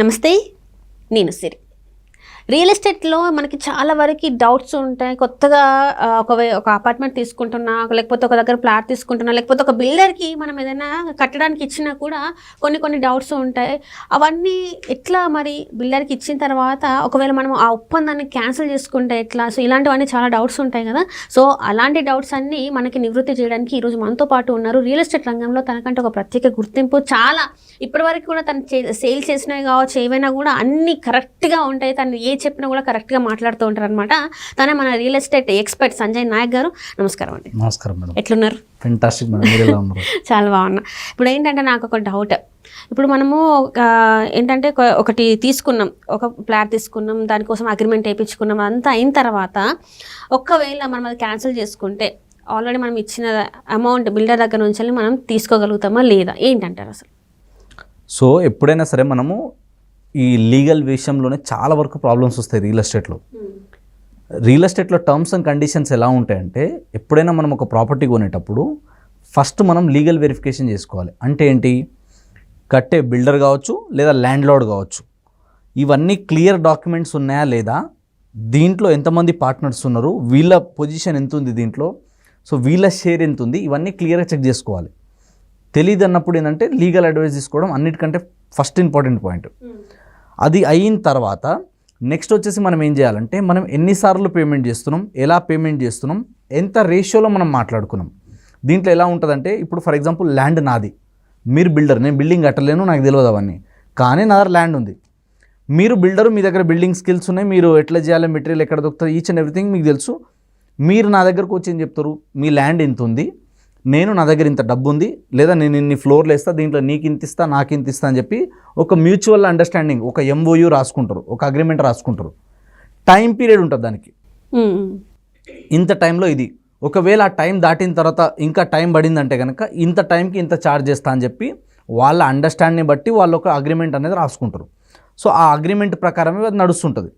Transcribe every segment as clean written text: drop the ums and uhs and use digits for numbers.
నమస్తే, నేను సిరి. రియల్ ఎస్టేట్లో మనకి చాలా వరకు డౌట్స్ ఉంటాయి. కొత్తగా ఒక అపార్ట్మెంట్ తీసుకుంటున్నా, లేకపోతే ఒక దగ్గర ప్లాట్ తీసుకుంటున్నా, లేకపోతే ఒక బిల్డర్కి మనం ఏదైనా కట్టడానికి ఇచ్చినా కూడా కొన్ని డౌట్స్ ఉంటాయి. అవన్నీ ఎట్లా మరి బిల్డర్కి ఇచ్చిన తర్వాత ఒకవేళ మనం ఆ ఒప్పందాన్ని క్యాన్సిల్ చేసుకుంటే ఎట్లా? సో ఇలాంటివన్నీ చాలా డౌట్స్ ఉంటాయి కదా. సో అలాంటి డౌట్స్ అన్నీ మనకి నివృత్తి చేయడానికి ఈరోజు మనతో పాటు ఉన్నారు. రియల్ ఎస్టేట్ రంగంలో తనకంటే ఒక ప్రత్యేక గుర్తింపు, చాలా ఇప్పటివరకు కూడా తను సేల్ చేసినవి కావచ్చు, ఏవైనా కూడా అన్నీ కరెక్ట్గా ఉంటాయి. తను ఏ చెప్పినా కూడా కరెక్ట్గా మాట్లాడుతూ ఉంటారు అనమాట. తనే మన real estate expert Sanjay Nayak గారు. నమస్కారం అండి. నమస్కారం మేడం. ఎట్లున్నారు? ఫెంటాస్టిక్ మేడం, మీరు ఎలా ఉన్నారు? చాలా బాగున్నా. ఇప్పుడు ఏంటంటే నాకు ఒక డౌట్. ఇప్పుడు మనము ఏంటంటే ఒకటి తీసుకున్నాం, ఒక ఫ్లాట్ తీసుకున్నాం, దానికోసం అగ్రిమెంట్ వేయించుకున్నాం, అంతా అయిన తర్వాత ఒక్కవేళ మనం అది క్యాన్సిల్ చేసుకుంటే ఆల్రెడీ మనం ఇచ్చిన అమౌంట్ బిల్డర్ దగ్గర నుంచి మనం తీసుకోగలుగుతామా లేదా, ఏంటంటారు అసలు? సో ఎప్పుడైనా సరే మనము ఈ లీగల్ విషయంలోనే చాలా వరకు ప్రాబ్లమ్స్ వస్తాయి రియల్ ఎస్టేట్లో. రియల్ ఎస్టేట్లో టర్మ్స్ అండ్ కండిషన్స్ ఎలా ఉంటాయంటే, ఎప్పుడైనా మనం ఒక ప్రాపర్టీ కొనేటప్పుడు ఫస్ట్ మనం లీగల్ వెరిఫికేషన్ చేసుకోవాలి. అంటే ఏంటి? కట్టే బిల్డర్ కావచ్చు లేదా ల్యాండ్ లార్డ్ కావచ్చు, ఇవన్నీ క్లియర్ డాక్యుమెంట్స్ ఉన్నాయా లేదా, దీంట్లో ఎంతమంది పార్ట్నర్స్ ఉన్నారు, వీళ్ళ పొజిషన్ ఎంత ఉంది దీంట్లో, సో వీళ్ళ షేర్ ఎంత ఉంది, ఇవన్నీ క్లియర్గా చెక్ చేసుకోవాలి. తెలియదు అన్నప్పుడు ఏంటంటే లీగల్ అడ్వైస్ తీసుకోవడం అన్నిటికంటే ఫస్ట్ ఇంపార్టెంట్ పాయింట్. అది అయిన తర్వాత నెక్స్ట్ వచ్చేసి మనం ఏం చేయాలంటే, మనం ఎన్నిసార్లు పేమెంట్ చేస్తున్నాం, ఎలా పేమెంట్ చేస్తున్నాం, ఎంత రేషియోలో మనం మాట్లాడుకున్నాం. దీంట్లో ఎలా ఉంటుందంటే, ఇప్పుడు ఫర్ ఎగ్జాంపుల్ ల్యాండ్ నాది, మీరు బిల్డర్, నేను బిల్డింగ్ కట్టలేను, నాకు తెలియదు అవన్నీ, కానీ నా దగ్గర ల్యాండ్ ఉంది. మీరు బిల్డరు, మీ దగ్గర బిల్డింగ్ స్కిల్స్ ఉన్నాయి, మీరు ఎట్లా చేయాలి, మెటీరియల్ ఎక్కడ దొరుకుతుంది, ఈచ్ అండ్ ఎవ్రీథింగ్ మీకు తెలుసు. మీరు నా దగ్గరకు వచ్చి ఏం చెప్తారు, మీ ల్యాండ్ ఎంత ఉంది, నేను నా దగ్గర ఇంత డబ్బు ఉంది, లేదా నేను ఇన్ని ఫ్లోర్లు వేస్తా, దీంట్లో నీకు ఇంత ఇస్తా, నాకు ఇంత ఇస్తా అని చెప్పి ఒక మ్యూచువల్ అండర్స్టాండింగ్, ఒక ఎంఓయూ రాసుకుంటారు, ఒక అగ్రిమెంట్ రాసుకుంటారు. టైం పీరియడ్ ఉంటుంది దానికి. ఇంత టైంలో ఇది, ఒకవేళ ఆ టైం దాటిన తర్వాత ఇంకా టైం పడిందంటే కనుక ఇంత టైంకి ఇంత ఛార్జ్ చేస్తా అని చెప్పి వాళ్ళ అండర్స్టాండింగ్ బట్టి వాళ్ళు ఒక అగ్రిమెంట్ అనేది రాసుకుంటారు. సో ఆ అగ్రిమెంట్ ప్రకారమే అది నడుస్తుంటుంది.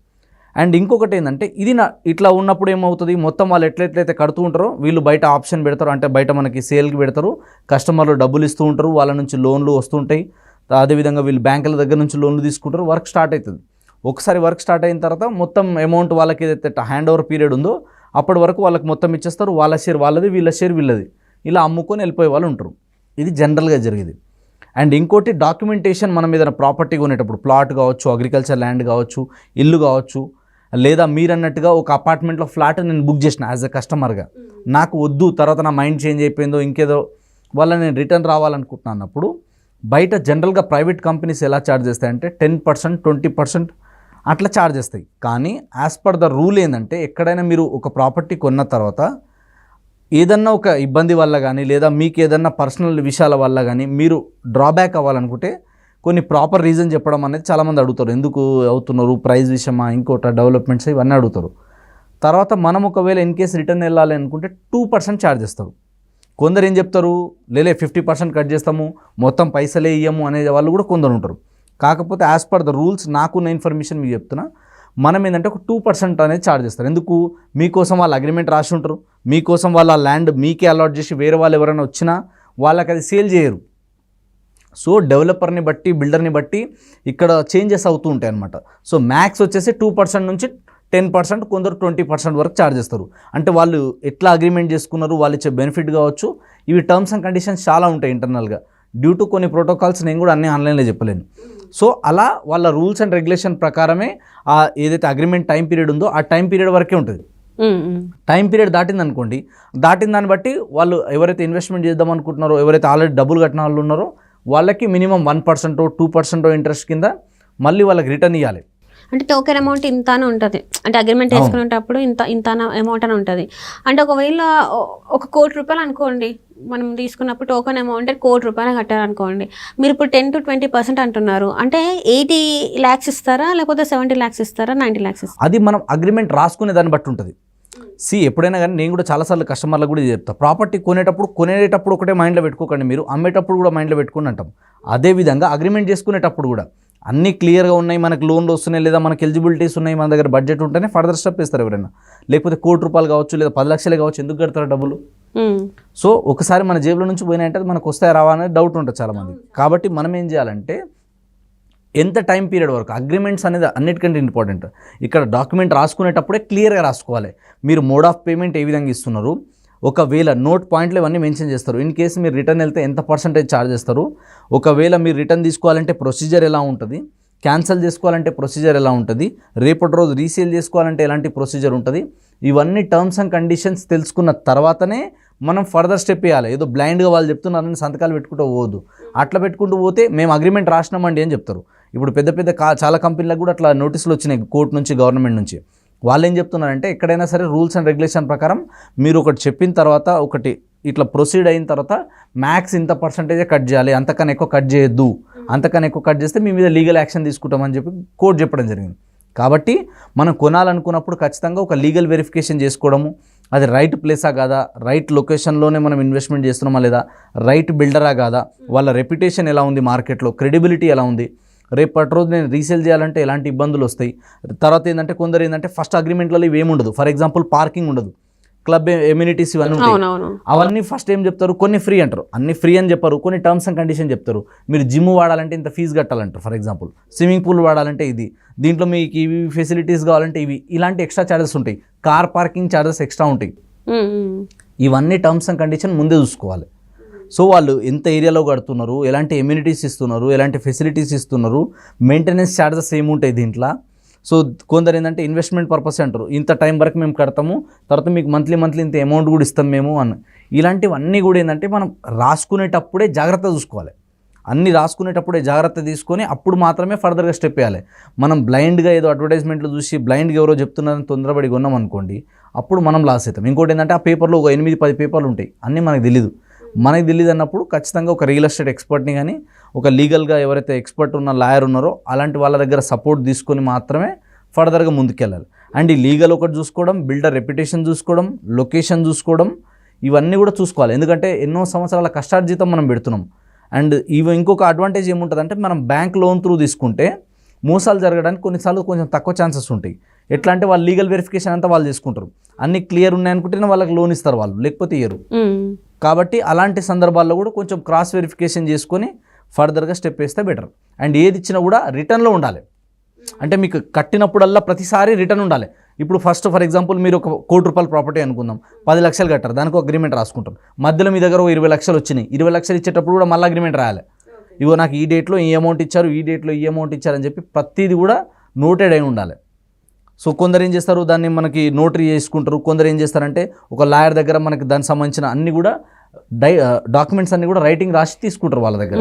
అండ్ ఇంకొకటి ఏంటంటే, ఇది ఇట్లా ఉన్నప్పుడు ఏమవుతుంది, మొత్తం వాళ్ళు ఎట్లయితే కడుతూ ఉంటారో వీళ్ళు బయట ఆప్షన్ పెడతారు, అంటే బయట మనకి సేల్కి పెడతారు, కస్టమర్లు డబ్బులు ఇస్తూ ఉంటారు, వాళ్ళ నుంచి లోన్లు వస్తుంటాయి, అదేవిధంగా వీళ్ళు బ్యాంకుల దగ్గర నుంచి లోన్లు తీసుకుంటారు, వర్క్ స్టార్ట్ అవుతుంది. ఒకసారి వర్క్ స్టార్ట్ అయిన తర్వాత మొత్తం అమౌంట్ వాళ్ళకి ఏదైతే హ్యాండ్ ఓవర్ పీరియడ్ ఉందో అప్పటి వరకు వాళ్ళకి మొత్తం ఇచ్చేస్తారు, వాళ్ళ షేర్ వాళ్ళది, వీళ్ళ షేర్ వీళ్ళది, ఇలా అమ్ముకొని వెళ్ళిపోయే వాళ్ళు ఉంటారు. ఇది జనరల్గా జరిగేది. అండ్ ఇంకోటి డాక్యుమెంటేషన్, మనం ఏదైనా ప్రాపర్టీ కొనేటప్పుడు, ప్లాట్ కావచ్చు, అగ్రికల్చర్ ల్యాండ్ కావచ్చు, ఇల్లు కావచ్చు, లేదా మీరు అన్నట్టుగా ఒక అపార్ట్మెంట్లో ఫ్లాట్ నేను బుక్ చేసిన యాజ్ ఎ కస్టమర్గా, నాకు వద్దు, తర్వాత నా మైండ్ చేంజ్ అయిపోయిందో ఇంకేదో వల్ల నేను రిటర్న్ రావాలనుకుంటున్నాను అన్నప్పుడు, బయట జనరల్గా ప్రైవేట్ కంపెనీస్ ఎలా ఛార్జ్ చేస్తాయంటే 10%, 20% అట్లా ఛార్జ్ చేస్తాయి. కానీ యాజ్ పర్ ద రూల్ ఏంటంటే, ఎక్కడైనా మీరు ఒక ప్రాపర్టీ కొన్న తర్వాత ఏదన్నా ఒక ఇబ్బంది వల్ల కానీ, లేదా మీకు ఏదన్నా పర్సనల్ విషయాల వల్ల కానీ మీరు డ్రాబ్యాక్ అవ్వాలనుకుంటే కొన్ని ప్రాపర్ రీజన్ చెప్పడం అనేది చాలామంది అడుగుతారు. ఎందుకు అవుతున్నారు, ప్రైస్ విషయమా, ఇంకోట డెవలప్మెంట్స్, ఇవన్నీ అడుగుతారు. తర్వాత మనం ఒకవేళ ఇన్ కేసు రిటర్న్ వెళ్ళాలి అనుకుంటే 2% ఛార్జ్ చేస్తారు. కొందరు ఏం చెప్తారు, లేలే 50% కట్ చేస్తాము, మొత్తం పైసలే ఇయ్యము అనే వాళ్ళు కూడా కొందరు ఉంటారు. కాకపోతే యాజ్ పర్ ద రూల్స్, నాకున్న ఇన్ఫర్మేషన్ మీకు చెప్తున్నా, మనం ఏంటంటే ఒక 2% అనేది ఛార్జ్ చేస్తారు. ఎందుకు? మీకోసం వాళ్ళు అగ్రిమెంట్ రాసి ఉంటారు, మీకోసం వాళ్ళ ల్యాండ్ మీకే అలాట్ చేసి వేరే వాళ్ళు ఎవరైనా వచ్చినా వాళ్ళకి అది సేల్ చేయరు. సో డెవలపర్ని బట్టి, బిల్డర్ని బట్టి ఇక్కడ చేంజెస్ అవుతూ ఉంటాయి అన్నమాట. సో మ్యాక్స్ వచ్చేసి 2% నుంచి 10%, కొందరు 20% వరకు ఛార్జ్ చేస్తారు. అంటే వాళ్ళు ఎట్లా అగ్రిమెంట్ చేసుకున్నారు, వాళ్ళు ఇచ్చే బెనిఫిట్ కావచ్చు, ఇవి టర్మ్స్ అండ్ కండిషన్స్ చాలా ఉంటాయి ఇంటర్నల్గా. డ్యూ టు కొన్ని ప్రోటోకాల్స్ నేను కూడా అన్నీ ఆన్లైన్లో చెప్పలేను. సో అలా వాళ్ళ రూల్స్ అండ్ రెగ్యులేషన్ ప్రకారమే ఏదైతే అగ్రిమెంట్ టైం పీరియడ్ ఉందో ఆ టైం పీరియడ్ వరకే ఉంటుంది. టైం పీరియడ్ దాటింది అనుకోండి, దాటిన దాన్ని బట్టి వాళ్ళు ఎవరైతే ఇన్వెస్ట్మెంట్ చేద్దాం అనుకుంటున్నారో, ఎవరైతే ఆల్రెడీ డబ్బులు కట్టిన వాళ్ళు ఉన్నారో వాళ్ళకి మినిమం 1%, 2% ఇంట్రెస్ట్ కింద మళ్ళీ వాళ్ళకి రిటర్న్ ఇవ్వాలి. అంటే టోకెన్ అమౌంట్ ఇంత అని ఉంటుంది, అంటే అగ్రిమెంట్ వేసుకునేటప్పుడు ఇంత అమౌంట్ అని ఉంటుంది. అంటే ఒకవేళ ఒక ₹1,00,00,000 అనుకోండి, మనం తీసుకున్నప్పుడు టోకెన్ అమౌంట్ ₹1,00,00,000 కట్టారనుకోండి, మీరు ఇప్పుడు 10 to 20% అంటున్నారు. అంటే 80 lakhs ఇస్తారా, లేకపోతే 70 lakhs ఇస్తారా, 90 lakhs ఇస్తారా? అది మనం అగ్రిమెంట్ రాసుకునే దాన్ని బట్టి ఉంటుంది. ఎప్పుడైనా కానీ నేను కూడా చాలాసార్లు కస్టమర్లకు కూడా చెప్తాను, ప్రాపర్టీ కొనేటప్పుడు ఒకటే మైండ్లో పెట్టుకోకండి, మీరు అమ్మేటప్పుడు కూడా మైండ్లో పెట్టుకుని అంటాం. అదేవిధంగా అగ్రిమెంట్ చేసుకునేటప్పుడు కూడా అన్నీ క్లియర్గా ఉన్నాయి, మనకు లోన్లు వస్తున్నాయి, లేదా మనకు ఎలిజిబిలిటీస్ ఉన్నాయి, మన దగ్గర బడ్జెట్ ఉంటేనే ఫర్దర్ స్టెప్ ఇస్తారు ఎవరైనా. లేకపోతే ₹1,00,00,000 కావచ్చు, లేదా 10 లక్షలే కావచ్చు, ఎందుకు కడతారు డబ్బులు? సో ఒకసారి మన జేబులో నుంచి పోయినాయంటే మనకు వస్తాయి రావా అనేది డౌట్ ఉంటుంది చాలామంది. కాబట్టి మనం ఏం చేయాలంటే, ఎంత టైం పీరియడ్ వరకు అగ్రిమెంట్స్ అనేది అన్నిటికంటే ఇంపార్టెంట్. ఇక్కడ డాక్యుమెంట్ రాసుకునేటప్పుడే క్లియర్గా రాసుకోవాలి. మీరు మోడ్ ఆఫ్ పేమెంట్ ఏ విధంగా ఇస్తున్నారు, ఒకవేళ నోట్ పాయింట్లు ఇవన్నీ మెన్షన్ చేస్తారు. ఇన్ కేసు మీరు రిటర్న్ వెళ్తే ఎంత పర్సెంటేజ్ ఛార్జ్ చేస్తారు, ఒకవేళ మీరు రిటర్న్ తీసుకోవాలంటే ప్రొసీజర్ ఎలా ఉంటుంది, క్యాన్సిల్ చేసుకోవాలంటే ప్రొసీజర్ ఎలా ఉంటుంది, రేపటి రోజు రీసేల్ చేసుకోవాలంటే ఎలాంటి ప్రొసీజర్ ఉంటుంది, ఇవన్నీ టర్మ్స్ అండ్ కండిషన్స్ తెలుసుకున్న తర్వాతనే మనం ఫర్దర్ స్టెప్ వేయాలి. ఏదో బ్లైండ్గా వాళ్ళు చెప్తున్నారని సంతకాలు పెట్టుకుంటూ పోవద్దు. అట్లా పెట్టుకుంటూ పోతే మేము అగ్రిమెంట్ రాసినామండి అని చెప్తారు. ఇప్పుడు పెద్ద పెద్ద చాలా కంపెనీలకు కూడా అట్లా నోటీసులు వచ్చినాయి కోర్టు నుంచి, గవర్నమెంట్ నుంచి. వాళ్ళు ఏం చెప్తున్నారంటే ఎక్కడైనా సరే రూల్స్ అండ్ రెగ్యులేషన్ ప్రకారం మీరు ఒకటి చెప్పిన తర్వాత, ఒకటి ఇట్లా ప్రొసీడ్ అయిన తర్వాత మ్యాక్స్ ఇంత పర్సంటేజే కట్ చేయాలి, అంతకన్నా ఎక్కువ కట్ చేయొద్దు, అంతకన్నా ఎక్కువ కట్ చేస్తే మీ మీద లీగల్ యాక్షన్ తీసుకుంటామని చెప్పి కోర్టు చెప్పడం జరిగింది. కాబట్టి మనం కొనాలనుకున్నప్పుడు ఖచ్చితంగా ఒక లీగల్ వెరిఫికేషన్ చేసుకోవడము, అది రైట్ ప్లేసా కాదా, రైట్ లొకేషన్లోనే మనం ఇన్వెస్ట్మెంట్ చేస్తున్నామా లేదా, రైట్ బిల్డరా కాదా, వాళ్ళ రెప్యుటేషన్ ఎలా ఉంది మార్కెట్లో, క్రెడిబిలిటీ ఎలా ఉంది, రేపటి రోజు నేను రీసేల్ చేయాలంటే ఎలాంటి ఇబ్బందులు వస్తాయి. తర్వాత ఏంటంటే కొందరు ఏంటంటే ఫస్ట్ అగ్రిమెంట్లలో ఇవేమి ఉండదు. ఫర్ ఎగ్జాంపుల్ పార్కింగ్ ఉండదు, క్లబ్ ఎమ్యూనిటీస్ ఇవన్నీ ఉంటాయి. అవన్నీ ఫస్ట్ ఏం చెప్తారు, కొన్ని ఫ్రీ అంటారు, అన్ని ఫ్రీ అని చెప్పారు, కొన్ని టర్మ్స్ అండ్ కండిషన్ చెప్తారు. మీరు జిమ్ వాడాలంటే ఇంత ఫీజు కట్టాలంటారు. ఫర్ ఎగ్జాంపుల్ స్విమ్మింగ్ పూల్ వాడాలంటే ఇది, దీంట్లో మీకు ఇవి ఫెసిలిటీస్ కావాలంటే ఇవి, ఇలాంటి ఎక్స్ట్రా ఛార్జెస్ ఉంటాయి. కార్ పార్కింగ్ ఛార్జెస్ ఎక్స్ట్రా ఉంటాయి. ఇవన్నీ టర్మ్స్ అండ్ కండిషన్ ముందే చూసుకోవాలి. సో వాళ్ళు ఎంత ఏరియాలో కడుతున్నారు, ఎలాంటి ఎమ్యూనిటీస్ ఇస్తున్నారు, ఎలాంటి ఫెసిలిటీస్ ఇస్తున్నారు, మెయింటెనెన్స్ ఛార్జెస్ ఏముంటాయి దీంట్లో. సో కొందరు ఏంటంటే ఇన్వెస్ట్మెంట్ పర్పస్ అంటారు, ఇంత టైం వరకు మేము కడతాము, తర్వాత మీకు మంత్లీ ఇంత అమౌంట్ కూడా ఇస్తాం మేము అని. ఇలాంటివన్నీ కూడా ఏంటంటే మనం రాసుకునేటప్పుడే జాగ్రత్త చూసుకోవాలి. అన్నీ రాసుకునేటప్పుడే జాగ్రత్త తీసుకొని అప్పుడు మాత్రమే ఫర్దర్గా స్టెప్ వేయాలి. మనం బ్లైండ్గా ఏదో అడ్వర్టైజ్మెంట్లు చూసి బ్లైండ్గా ఎవరో చెప్తున్నారని తొందరపడి కొన్నాం అనుకోండి, అప్పుడు మనం లాస్ అవుతాం. ఇంకోటి ఏంటంటే ఆ పేపర్లో ఒక 8-10 పేపర్లు ఉంటాయి, అన్నీ మనకు తెలియదు. మనకి తెలియదు అన్నప్పుడు ఖచ్చితంగా ఒక రియల్ ఎస్టేట్ ఎక్స్పర్ట్ని కానీ, ఒక లీగల్గా ఎవరైతే ఎక్స్పర్ట్ ఉన్న లాయర్ ఉన్నారో అలాంటి వాళ్ళ దగ్గర సపోర్ట్ తీసుకొని మాత్రమే ఫర్దర్గా ముందుకెళ్ళాలి. అండ్ ఈ లీగల్ ఒకటి చూసుకోవడం, బిల్డర్ రెప్యుటేషన్ చూసుకోవడం, లొకేషన్ చూసుకోవడం, ఇవన్నీ కూడా చూసుకోవాలి. ఎందుకంటే ఎన్నో సంవత్సరాల కష్టార్జితం మనం పెడుతున్నాం. అండ్ ఇవి ఇంకొక అడ్వాంటేజ్ ఏముంటుందంటే మనం బ్యాంక్ లోన్ త్రూ తీసుకుంటే మోసాలు జరగడానికి కొన్నిసార్లు కొంచెం తక్కువ ఛాన్సెస్ ఉంటాయి. ఎట్లా అంటే వాళ్ళు లీగల్ వెరిఫికేషన్ అంతా వాళ్ళు చేసుకుంటారు, అన్ని క్లియర్ ఉన్నాయనుకుంటేనే వాళ్ళకి లోన్ ఇస్తారు వాళ్ళు, లేకపోతే ఇయ్యరు. కాబట్టి అలాంటి సందర్భాల్లో కూడా కొంచెం క్రాస్ వెరిఫికేషన్ చేసుకొని ఫర్దర్గా స్టెప్ వేస్తే బెటర్. అండ్ ఏది ఇచ్చినా కూడా రిటర్న్లో ఉండాలి. అంటే మీకు కట్టినప్పుడల్లా ప్రతిసారి రిటర్న్ ఉండాలి. ఇప్పుడు ఫస్ట్ ఫర్ ఎగ్జాంపుల్ మీరు ఒక 1 కోటి రూపాయల ప్రాపర్టీ అనుకుందాం, 10 లక్షలు కట్టారు, దానికి ఒక అగ్రిమెంట్ రాసుకుంటారు. మధ్యలో మీ దగ్గర 20 లక్షలు వచ్చినాయి, 20 లక్షలు ఇచ్చేటప్పుడు కూడా మళ్ళీ అగ్రిమెంట్ రాయాలి. ఇగో నాకు ఈ డేట్లో ఈ అమౌంట్ ఇచ్చారు, ఈ డేట్లో ఈ అమౌంట్ ఇచ్చారని చెప్పి ప్రతిదీ కూడా నోటెడ్ అయి ఉండాలి. సో కొందరు ఏం చేస్తారు, దాన్ని మనకి నోటరీ చేసుకుంటారు. కొందరు ఏం చేస్తారంటే ఒక లాయర్ దగ్గర మనకి దానికి సంబంధించిన అన్ని కూడా డాక్యుమెంట్స్ అన్ని కూడా రైటింగ్ రాసి తీసుకుంటారు వాళ్ళ దగ్గర.